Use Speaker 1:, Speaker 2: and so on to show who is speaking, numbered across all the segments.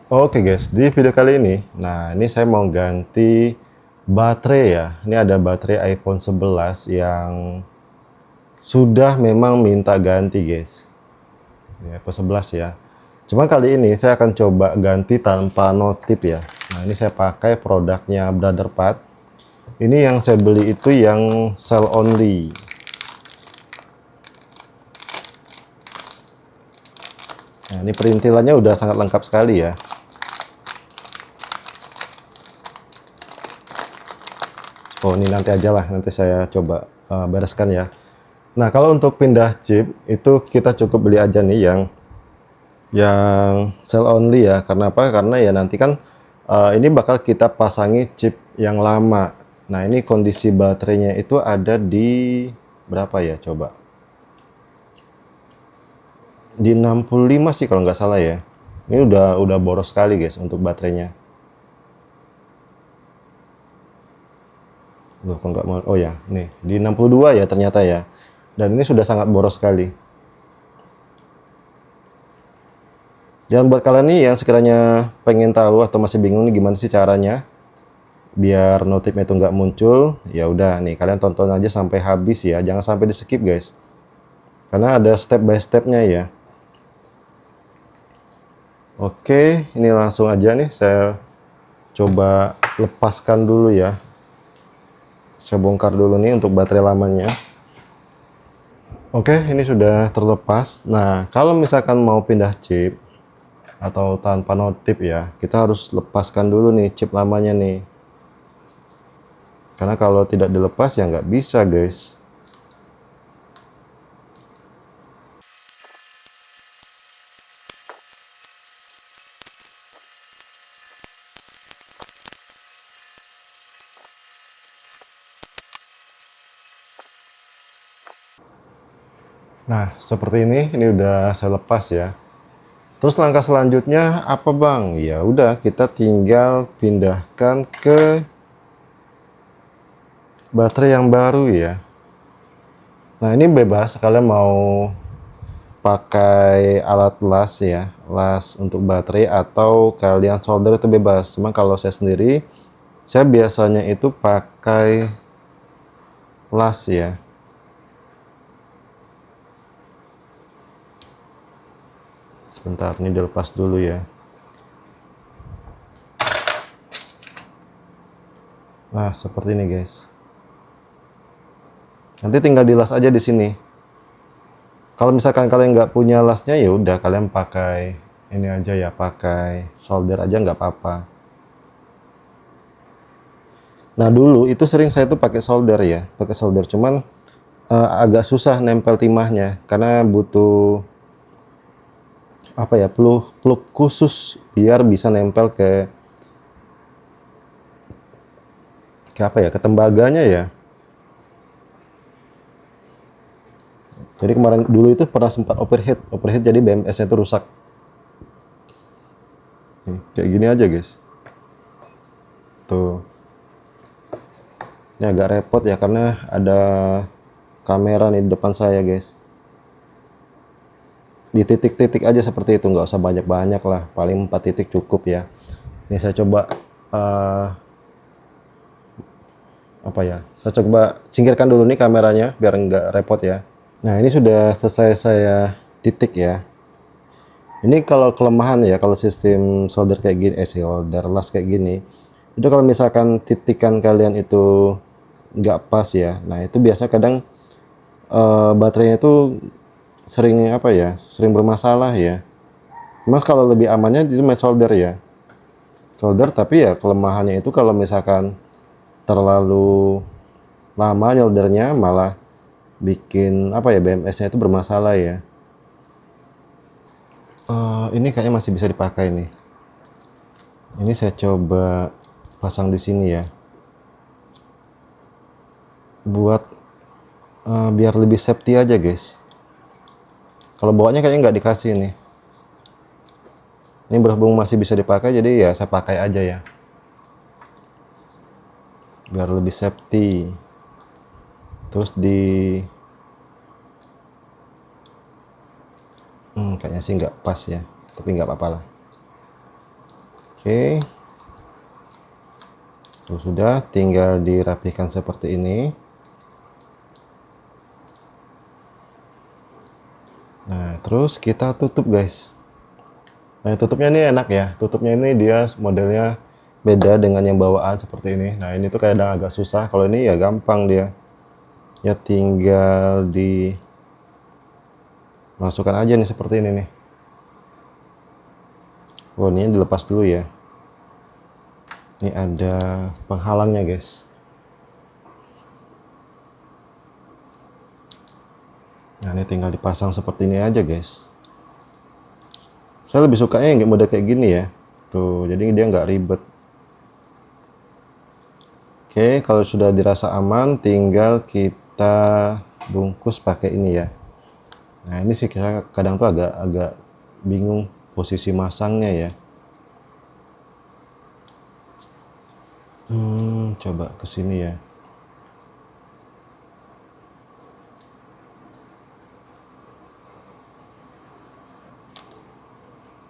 Speaker 1: Oke guys, di video kali ini, nah ini saya mau ganti baterai ya. Ini ada baterai iPhone 11 yang sudah memang minta ganti guys. Ini iPhone 11 ya. Cuma kali ini saya akan coba ganti tanpa notif ya. Nah ini saya pakai produknya Brotherpad. Ini yang saya beli itu yang cell only. Nah ini perintilannya udah sangat lengkap sekali ya. Oh ini nanti aja lah, nanti saya coba bereskan ya. Nah kalau untuk pindah chip itu kita cukup beli aja nih yang cell only ya. Karena apa? Karena ya nanti kan ini bakal kita pasangi chip yang lama. Nah ini kondisi baterainya itu ada di berapa ya coba? Di 65 sih kalau nggak salah ya. Ini udah boros sekali guys untuk baterainya. Loh, kok nggak mau? Oh ya, nih di 62 ya ternyata ya. Dan ini sudah sangat boros sekali. Dan buat kalian nih yang sekiranya pengen tahu atau masih bingung nih gimana sih caranya biar notifnya itu nggak muncul, ya udah nih kalian tonton aja sampai habis ya, jangan sampai di skip guys. Karena ada step by stepnya ya. Oke, ini langsung aja nih saya coba lepaskan dulu ya. Saya bongkar dulu nih untuk baterai lamanya. Oke, ini sudah terlepas. Nah, kalau misalkan mau pindah chip atau tanpa notif ya, kita harus lepaskan dulu nih chip lamanya nih. Karena kalau tidak dilepas ya nggak bisa guys. Nah, seperti ini udah saya lepas ya. Terus langkah selanjutnya apa bang? Ya udah kita tinggal pindahkan ke baterai yang baru ya. Nah ini bebas kalian mau pakai alat las ya, las untuk baterai atau kalian solder itu bebas. Cuma kalau saya sendiri, saya biasanya itu pakai las ya. Sebentar, ini dilepas dulu ya. Nah seperti ini guys. Nanti tinggal dilas aja di sini. Kalau misalkan kalian nggak punya lasnya ya udah kalian pakai ini aja ya, pakai solder aja nggak apa-apa. Nah dulu itu sering saya tuh pakai solder ya, pakai solder. Cuman agak susah nempel timahnya karena butuh apa ya, plug khusus biar bisa nempel ke apa ya, ke tembaganya ya. Jadi kemarin dulu itu pernah sempat overheat jadi BMS-nya itu rusak. Nih, kayak gini aja guys. Tuh. Ini agak repot ya karena ada kamera nih di depan saya guys. Di titik-titik aja seperti itu, nggak usah banyak-banyak lah, paling 4 titik cukup ya. Ini saya coba apa ya, saya coba singkirkan dulu nih kameranya biar nggak repot ya. Nah ini sudah selesai saya titik ya. Ini kalau kelemahan ya, kalau sistem solder kayak gini, solder las kayak gini, itu kalau misalkan titikan kalian itu nggak pas ya, nah itu biasa kadang baterainya itu sering apa ya, sering bermasalah ya. Mas kalau lebih amannya itu main solder ya, solder. Tapi ya kelemahannya itu kalau misalkan terlalu lama nyoldernya malah bikin apa ya, BMS-nya itu bermasalah ya. Ini kayaknya masih bisa dipakai nih. Ini saya coba pasang di sini ya, buat biar lebih safety aja guys. Kalau bawahnya kayaknya nggak dikasih nih. Ini berhubung masih bisa dipakai jadi ya saya pakai aja ya, biar lebih safety. Terus kayaknya sih nggak pas ya, tapi nggak apa-apa lah. Oke, itu sudah, tinggal dirapikan seperti ini. Nah, terus kita tutup guys. Nah, tutupnya ini enak ya. Tutupnya ini dia modelnya beda dengan yang bawaan seperti ini. Nah, ini tuh kadang agak susah. Kalau ini ya gampang dia. Ya tinggal dimasukkan aja nih seperti ini nih. Oh, ini dilepas dulu ya. Ini ada penghalangnya guys. Nah, ini tinggal dipasang seperti ini aja guys. Saya lebih sukanya yang model kayak gini ya. Tuh, jadi dia nggak ribet. Oke, kalau sudah dirasa aman, tinggal kita bungkus pakai ini ya. Nah, ini sih kita kadang tuh agak bingung posisi masangnya ya. Coba ke sini ya.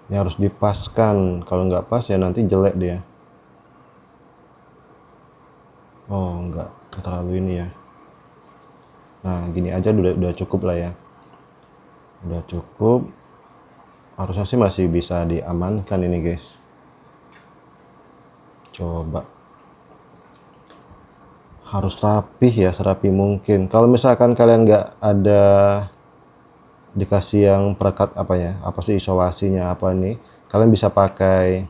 Speaker 1: Ini harus dipaskan. Kalau nggak pas ya nanti jelek dia. Oh, nggak terlalu ini ya. Nah, gini aja udah cukup lah ya. Udah cukup. Harusnya sih masih bisa diamankan ini guys. Coba. Harus rapih ya, serapi mungkin. Kalau misalkan kalian nggak ada dikasih yang perekat apa ya, apa sih isolasinya apa nih, kalian bisa pakai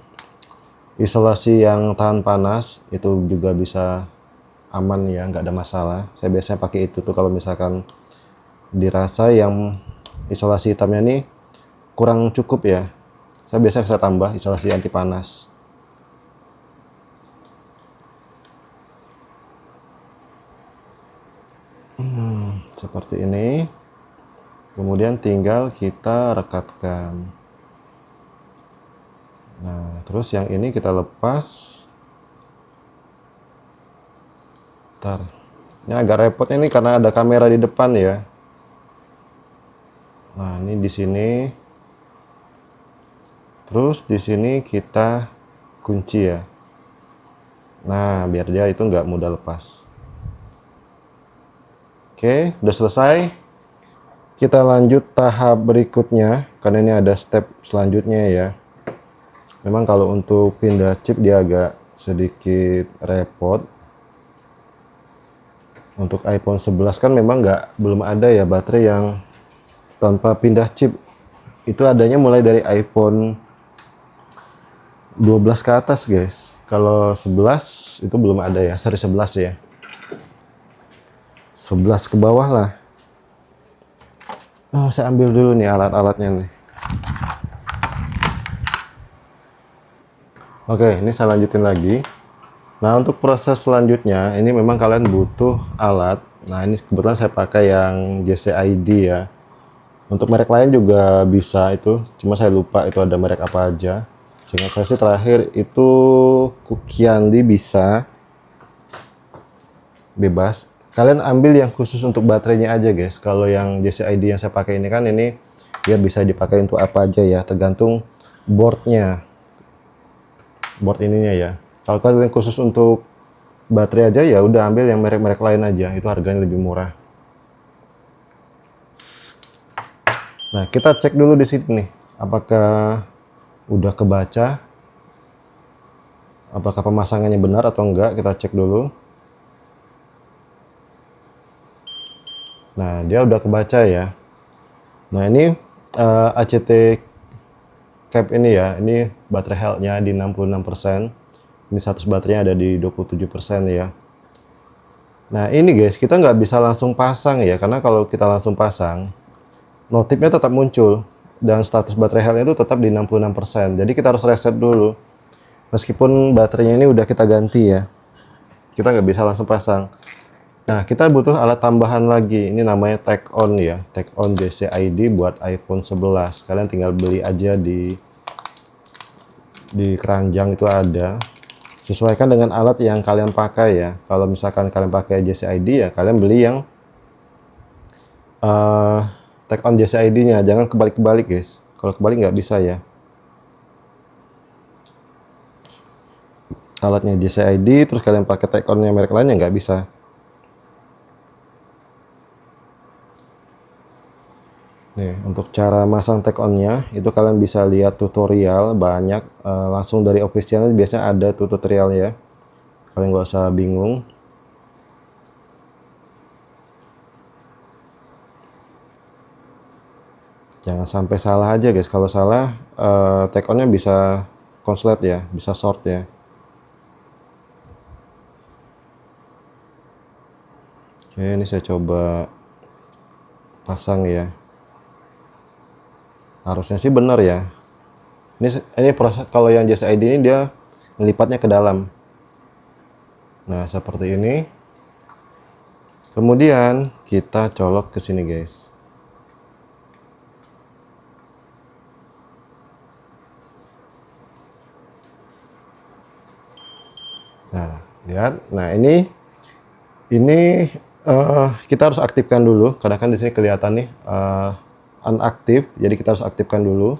Speaker 1: isolasi yang tahan panas, itu juga bisa aman ya, nggak ada masalah. Saya biasanya pakai itu tuh kalau misalkan dirasa yang isolasi hitamnya nih kurang cukup ya, saya biasanya bisa tambah isolasi anti panas. Seperti ini. Kemudian tinggal kita rekatkan. Nah, terus yang ini kita lepas. Ntar. Ini agak repot ini karena ada kamera di depan ya. Nah, ini di sini. Terus di sini kita kunci ya. Nah, biar dia itu nggak mudah lepas. Oke, udah selesai. Kita lanjut tahap berikutnya, karena ini ada step selanjutnya ya. Memang kalau untuk pindah chip dia agak sedikit repot. Untuk iPhone 11 kan memang belum ada ya baterai yang tanpa pindah chip. Itu adanya mulai dari iPhone 12 ke atas guys. Kalau 11 itu belum ada ya, seri 11 ya. 11 ke bawah lah. Oh, saya ambil dulu nih alat-alatnya nih. Oke, ini saya lanjutin lagi. Nah, untuk proses selanjutnya, ini memang kalian butuh alat. Nah, ini kebetulan saya pakai yang JCID ya. Untuk merek lain juga bisa itu, cuma saya lupa itu ada merek apa aja. Seingat saya sih terakhir itu Kukiandi bisa. Bebas. Kalian ambil yang khusus untuk baterainya aja guys. Kalau yang JCID yang saya pakai ini kan ini dia bisa dipakai untuk apa aja ya, tergantung boardnya, board ininya ya. Kalau kalian khusus untuk baterai aja ya udah ambil yang merek-merek lain aja, itu harganya lebih murah. Nah, kita cek dulu di sini nih, apakah udah kebaca, apakah pemasangannya benar atau enggak, kita cek dulu. Nah, dia udah kebaca ya. Nah, ini ACT cap ini ya, ini baterai health-nya di 66%. Ini status baterainya ada di 27% ya. Nah, ini guys, kita nggak bisa langsung pasang ya, karena kalau kita langsung pasang, notifnya tetap muncul, dan status baterai health itu tetap di 66%. Jadi kita harus reset dulu. Meskipun baterainya ini udah kita ganti ya, kita nggak bisa langsung pasang. Nah, kita butuh alat tambahan lagi. Ini namanya Tag On ya. Tag On JCID buat iPhone 11. Kalian tinggal beli aja di keranjang itu ada. Sesuaikan dengan alat yang kalian pakai ya. Kalau misalkan kalian pakai JCID ya, kalian beli yang Tag On JCID-nya. Jangan kebalik-kebalik guys. Kalau kebalik nggak bisa ya. alatnya JCID, terus kalian pakai take on-nya merek lainnya nggak bisa. Nih, untuk cara masang take on-nya itu kalian bisa lihat tutorial banyak, langsung dari officialnya biasanya ada tutorial ya. Kalian nggak usah bingung. Jangan sampai salah aja guys. Kalau salah, take on-nya bisa konslet ya, bisa short ya. Oke, ini saya coba pasang ya. Harusnya sih benar ya. Ini proses, kalau yang JCID ini dia melipatnya ke dalam. Nah, seperti ini. Kemudian kita colok ke sini guys. Nah, lihat. Nah, ini kita harus aktifkan dulu karena kan di sini kelihatan nih unaktif, jadi kita harus aktifkan dulu.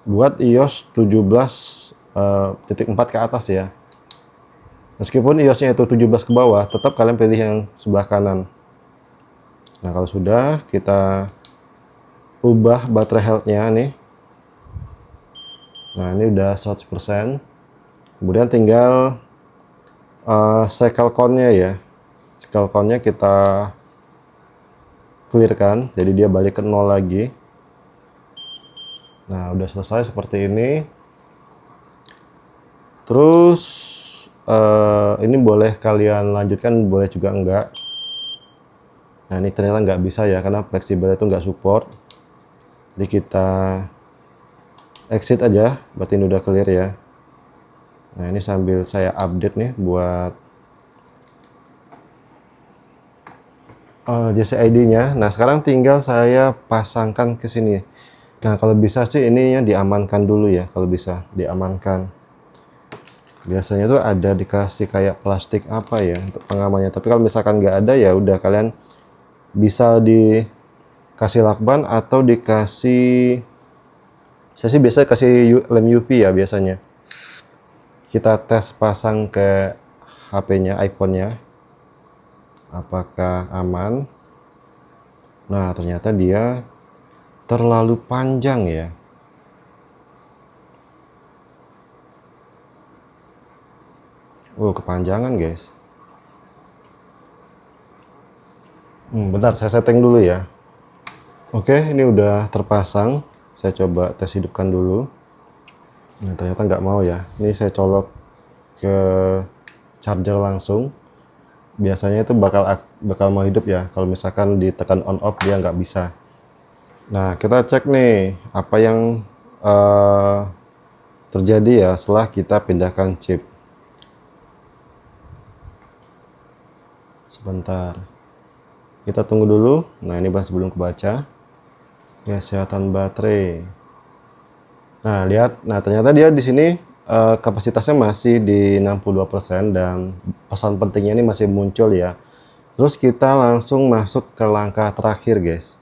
Speaker 1: Buat iOS 17.4 ke atas ya. Meskipun iOS-nya itu 17 ke bawah, tetap kalian pilih yang sebelah kanan. Nah, kalau sudah, kita ubah baterai health-nya nih. Nah, ini udah 100%. Kemudian tinggal cycle count-nya ya. Cycle count-nya kita clearkan, jadi dia balik ke 0 lagi. Nah, udah selesai seperti ini. Terus ini boleh kalian lanjutkan, boleh juga enggak. Nah, ini ternyata nggak bisa ya, karena fleksibel itu nggak support. Jadi kita exit aja, berarti ini udah clear ya. Nah, ini sambil saya update nih buat JCID-nya. Nah, sekarang tinggal saya pasangkan ke sini. Nah, kalau bisa sih ininya diamankan dulu ya, kalau bisa diamankan. Biasanya tuh ada dikasih kayak plastik apa ya untuk pengamannya. Tapi kalau misalkan nggak ada ya udah, kalian bisa dikasih lakban atau dikasih, saya sih biasa kasih lem UV ya biasanya. Kita tes pasang ke HP-nya, iPhone-nya, apakah aman. Nah, ternyata dia terlalu panjang ya. Kepanjangan guys. Bentar, saya setting dulu ya. Oke, ini udah terpasang. Saya coba tes hidupkan dulu. Nah, ternyata nggak mau ya. Ini saya colok ke charger langsung. Biasanya itu bakal mau hidup ya. Kalau misalkan ditekan on off dia nggak bisa. Nah, kita cek nih apa yang terjadi ya setelah kita pindahkan chip. Sebentar. Kita tunggu dulu. Nah, ini masih belum kebaca. Kesehatan baterai. Nah, lihat. Nah, ternyata dia di sini kapasitasnya masih di 62% dan pesan pentingnya ini masih muncul ya. Terus kita langsung masuk ke langkah terakhir, guys.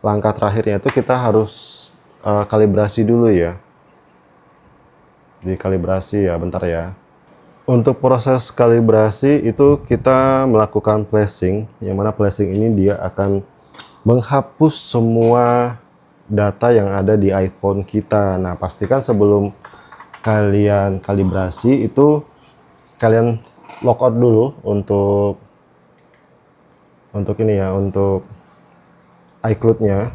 Speaker 1: Langkah terakhirnya itu kita harus kalibrasi dulu ya. Dikalibrasi ya, bentar ya. Untuk proses kalibrasi itu kita melakukan flashing, yang mana flashing ini dia akan menghapus semua data yang ada di iPhone kita. Nah, pastikan sebelum kalian kalibrasi itu kalian logout dulu untuk ini ya, untuk iCloud-nya,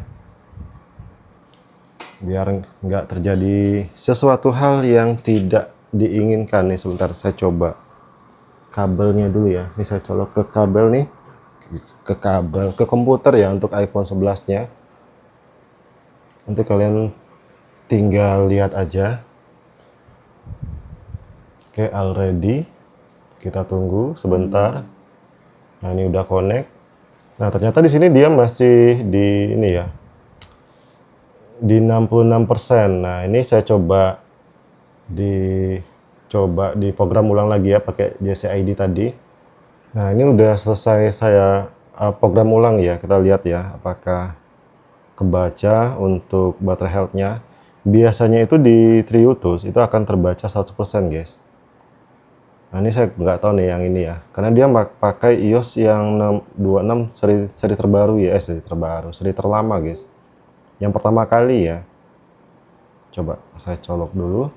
Speaker 1: biar nggak terjadi sesuatu hal yang tidak diinginkan nih. Sebentar, saya coba kabelnya dulu ya. Ini saya colok ke kabel nih, ke komputer ya, untuk iPhone 11-nya. Nanti kalian tinggal lihat aja. Oke, already. Kita tunggu sebentar. Nah, ini udah connect. Nah, ternyata di sini dia masih di ini ya, di 66%. Nah, ini saya coba di program ulang lagi ya pakai JCID tadi. Nah, ini udah selesai saya program ulang ya. Kita lihat ya apakah kebaca untuk baterai health-nya. Biasanya itu di Triotus itu akan terbaca 100% guys. Nah ini saya nggak tahu nih yang ini ya, karena dia pakai iOS yang 26 seri terbaru ya, seri terlama guys. Yang pertama kali ya. Coba saya colok dulu.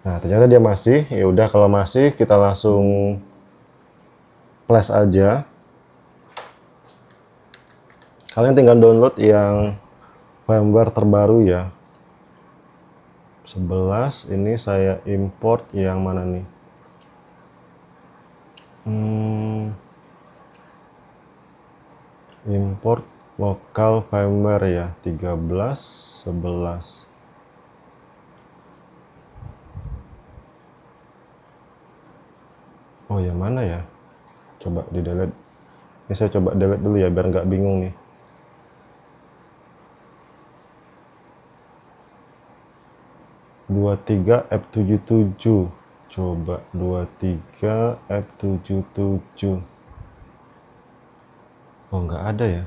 Speaker 1: Nah ternyata dia masih. Ya udah kalau masih kita langsung flash aja. Kalian tinggal download yang firmware terbaru ya. 11 ini saya import yang mana nih? Import lokal firmware ya 13.11. Oh yang mana ya? Coba di delete. Ini saya coba delete dulu ya biar nggak bingung nih. 23 F77. Coba 23 F77. Oh nggak ada ya.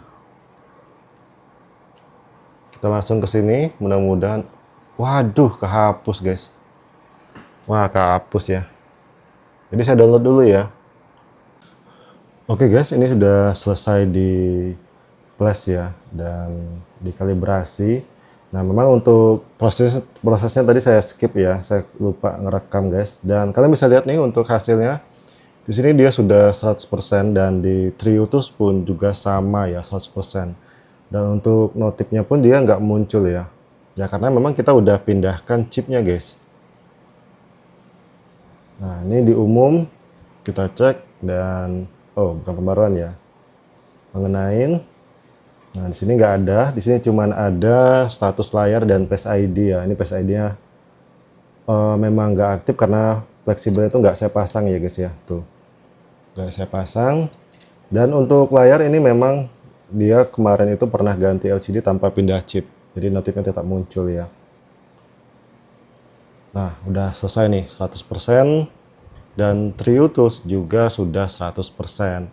Speaker 1: Kita langsung ke sini, mudah-mudahan. Waduh, kehapus guys. Wah, kehapus ya. Jadi saya download dulu ya. Oke guys, ini sudah selesai di flash ya dan dikalibrasi. Nah, memang untuk prosesnya tadi saya skip ya, saya lupa ngerekam guys. Dan kalian bisa lihat nih untuk hasilnya. Di sini dia sudah 100% dan di Triotus pun juga sama ya 100%. Dan untuk notifnya pun dia nggak muncul ya. Ya karena memang kita udah pindahkan chipnya guys. Nah, ini di umum kita cek dan oh bukan pembaruan ya. Mengenai. Nah, di sini nggak ada. Di sini cuman ada status layar dan Face ID ya. Ini Face ID-nya memang nggak aktif karena fleksibel itu nggak saya pasang ya guys ya. Tuh, nggak saya pasang. Dan untuk layar ini memang dia kemarin itu pernah ganti LCD tanpa pindah chip. Jadi notifnya tetap muncul ya. Nah, udah selesai nih 100%. Dan Triotus juga sudah 100%.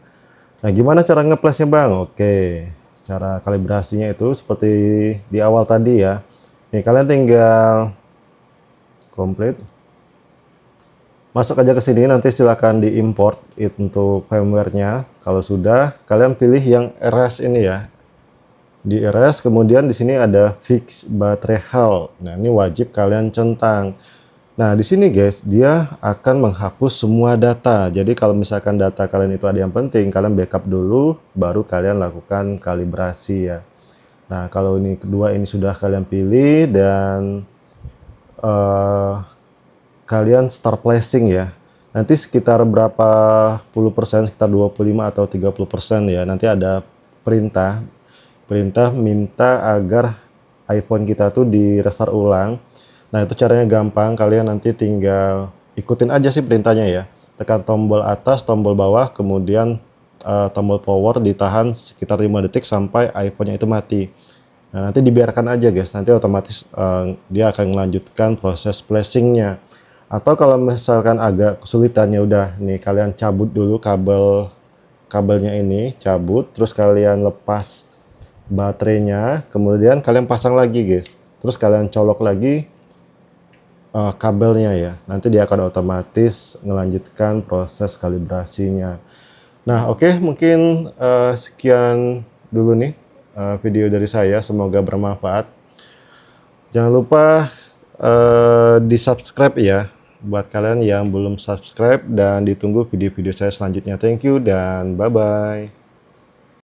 Speaker 1: Nah, gimana cara nge-flashnya bang? Oke. Cara kalibrasinya itu seperti di awal tadi ya. Nih kalian tinggal komplit. Masuk aja ke sini, nanti silahkan diimport untuk firmware-nya. Kalau sudah, kalian pilih yang RS ini ya. Di RS, kemudian di sini ada fix baterai health. Nah, ini wajib kalian centang. Nah, di sini guys, dia akan menghapus semua data. Jadi kalau misalkan data kalian itu ada yang penting, kalian backup dulu, baru kalian lakukan kalibrasi ya. Nah, kalau ini kedua ini sudah kalian pilih dan kalian start flashing ya. Nanti sekitar berapa puluh persen, sekitar 25 atau 30% ya. Nanti ada perintah minta agar iPhone kita tuh di restart ulang. Nah itu caranya gampang, kalian nanti tinggal ikutin aja sih perintahnya ya. Tekan tombol atas, tombol bawah, kemudian tombol power ditahan sekitar 5 detik sampai iPhone-nya itu mati. Nah nanti dibiarkan aja guys, nanti otomatis dia akan melanjutkan proses flashing-nya. Atau kalau misalkan agak kesulitan ya udah nih kalian cabut dulu kabelnya ini, cabut, terus kalian lepas baterainya, kemudian kalian pasang lagi guys. Terus kalian colok lagi kabelnya ya, nanti dia akan otomatis melanjutkan proses kalibrasinya. Nah oke, mungkin sekian dulu nih video dari saya, semoga bermanfaat. Jangan lupa di subscribe ya buat kalian yang belum subscribe, dan ditunggu video-video saya selanjutnya. Thank you dan bye bye.